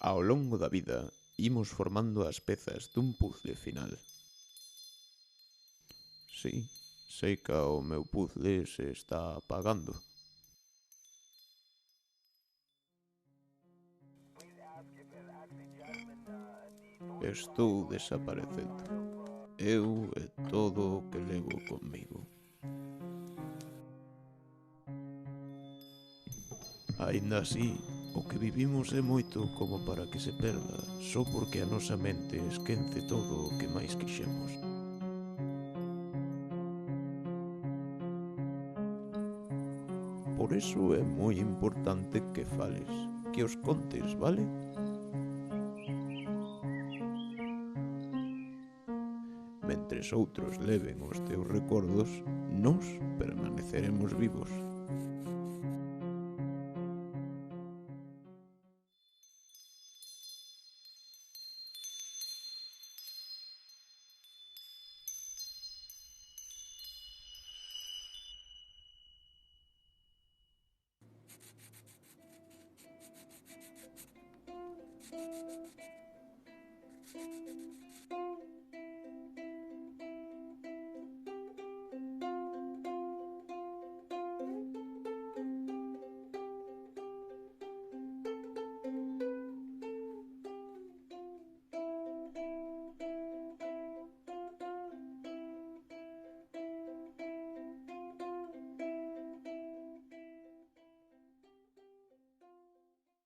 Ao longo da vida, imos formando as pezas dun puzzle final. Si, sei que o meu puzzle se está apagando. Estou desaparecendo. Eu e todo o que levo comigo. Aínda así, o que vivimos é moito como para que se perda, só porque a nosa mente esquece todo o que máis quixemos. Por iso é moi importante que fales, que os contes, vale? Mentres outros leven os teus recordos, nós permaneceremos vivos.